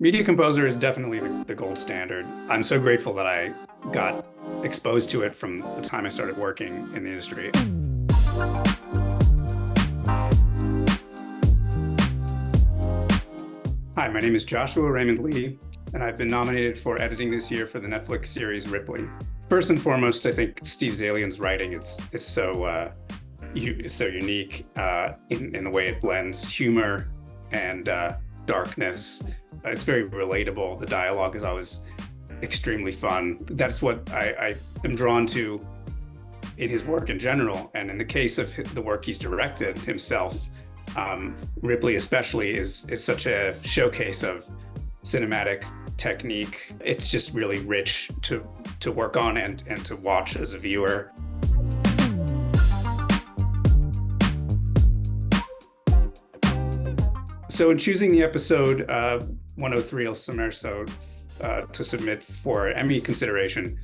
Media composer is definitely the gold standard. I'm so grateful that I got exposed to it from the time I started working in the industry. Hi, my name is Joshua Raymond Lee, and I've been nominated for editing this year for the Netflix series Ripley. First and foremost, I think Steve Zalian's writing is so unique in the way it blends humor and darkness. It's very relatable. The dialogue is always extremely fun. That's what I am drawn to in his work in general. And in the case of the work he's directed himself, Ripley especially is such a showcase of cinematic technique. It's just really rich to work on and to watch as a viewer. So in choosing the episode 103 El Sumerso to submit for Emmy consideration,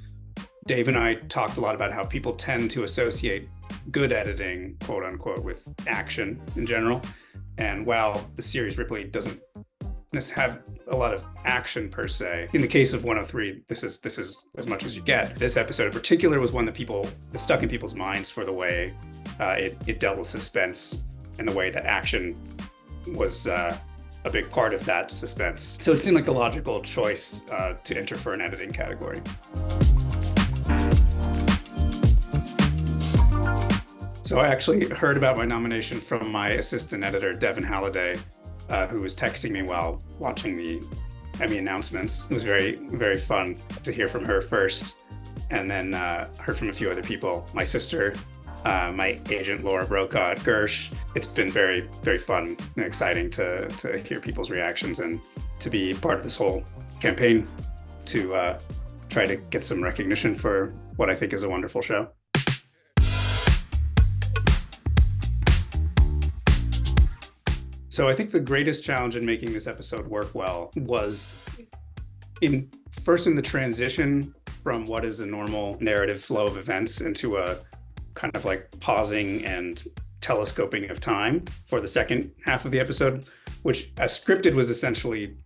Dave and I talked a lot about how people tend to associate good editing, quote unquote, with action in general. And while the series Ripley doesn't have a lot of action per se, in the case of 103, this is as much as you get. This episode in particular was one that stuck in people's minds for the way it dealt with suspense and the way that action was a big part of that suspense. So it seemed like the logical choice to enter for an editing category. So I actually heard about my nomination from my assistant editor, Devin Halliday, who was texting me while watching the Emmy announcements. It was very, very fun to hear from her first, and then heard from a few other people. My sister, my agent, Laura Brokaw at Gersh. It's been very, very fun and exciting to hear people's reactions and to be part of this whole campaign to try to get some recognition for what I think is a wonderful show. So I think the greatest challenge in making this episode work well was in the transition from what is a normal narrative flow of events into a kind of like pausing and telescoping of time for the second half of the episode, which as scripted was essentially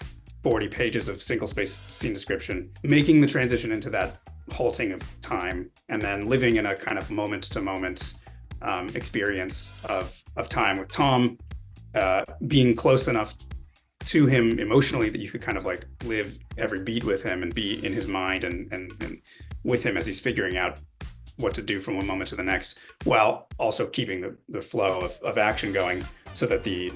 40 pages of single space scene description, making the transition into that halting of time and then living in a kind of moment to moment experience of time with Tom, being close enough to him emotionally that you could kind of like live every beat with him and be in his mind and with him as he's figuring out what to do from one moment to the next, while also keeping the flow of action going, so that the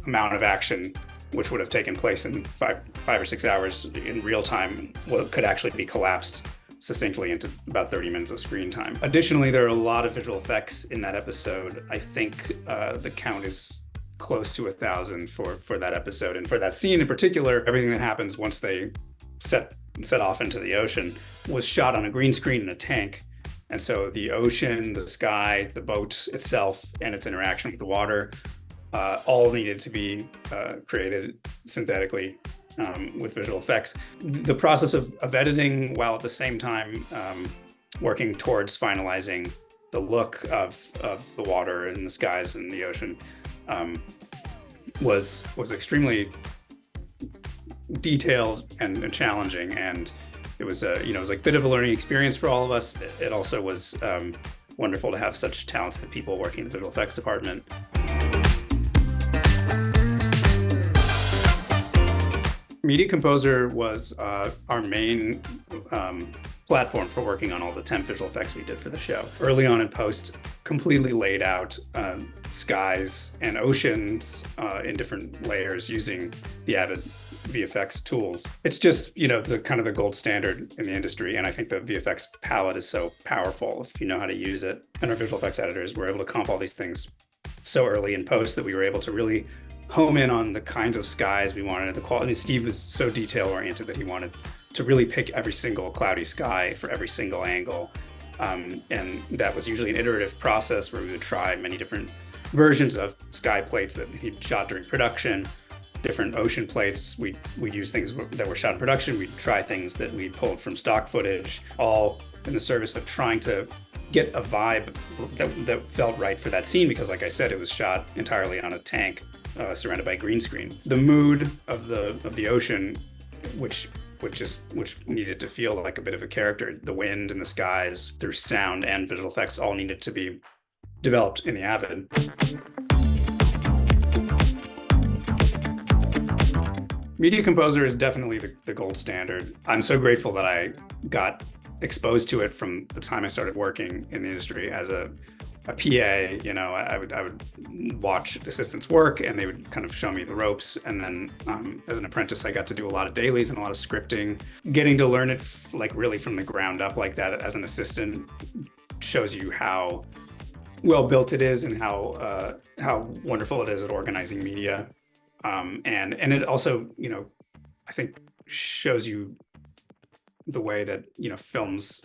amount of action which would have taken place in five or 6 hours in real time could actually be collapsed succinctly into about 30 minutes of screen time. Additionally, there are a lot of visual effects in that episode. I think the count is close to 1,000 for that episode. And for that scene in particular, everything that happens once they set off into the ocean was shot on a green screen in a tank. And so the ocean, the sky, the boat itself, and its interaction with the water all needed to be created synthetically with visual effects. The process of editing, while at the same time working towards finalizing the look of the water and the skies and the ocean, was extremely detailed and challenging, and it was it was like a bit of a learning experience for all of us. It also was wonderful to have such talented people working in the visual effects department. Media Composer was our main platform for working on all the temp visual effects we did for the show. Early on in post, completely laid out skies and oceans in different layers using the Avid VFX tools. It's just, it's kind of the gold standard in the industry. And I think the VFX palette is so powerful if you know how to use it. And our visual effects editors were able to comp all these things so early in post that we were able to really home in on the kinds of skies we wanted, the quality. Steve was so detail oriented that he wanted to really pick every single cloudy sky for every single angle. And that was usually an iterative process where we would try many different versions of sky plates that he shot during production, different ocean plates. We'd use things that were shot in production. We'd try things that we pulled from stock footage, all in the service of trying to get a vibe that felt right for that scene, because like I said, it was shot entirely on a tank surrounded by green screen. The mood of the ocean, which needed to feel like a bit of a character, the wind and the skies through sound and visual effects all needed to be developed in the Avid. Media Composer is definitely the gold standard. I'm so grateful that I got exposed to it from the time I started working in the industry as a PA. You know, I would watch assistants work and they would kind of show me the ropes. And then as an apprentice, I got to do a lot of dailies and a lot of scripting. Getting to learn it like really from the ground up like that as an assistant shows you how well built it is and how wonderful it is at organizing media. And it also, you know, I think shows you the way that, you know, films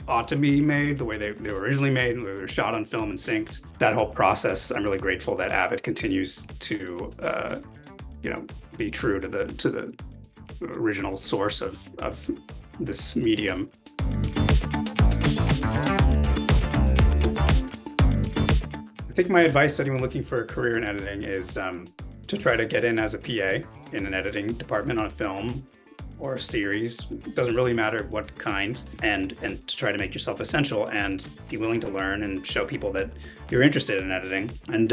ought to be made, the way they were originally made, they were shot on film and synced. That whole process, I'm really grateful that Avid continues to, you know, be true to the original source of this medium. I think my advice to anyone looking for a career in editing is to try to get in as a PA in an editing department on a film or a series. It doesn't really matter what kind, and to try to make yourself essential and be willing to learn and show people that you're interested in editing. And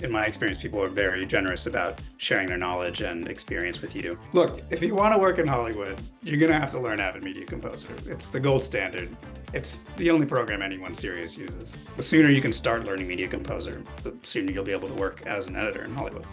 in my experience, people are very generous about sharing their knowledge and experience with you. Look, if you want to work in Hollywood, you're going to have to learn Avid Media Composer. It's the gold standard. It's the only program anyone serious uses. The sooner you can start learning Media Composer, the sooner you'll be able to work as an editor in Hollywood.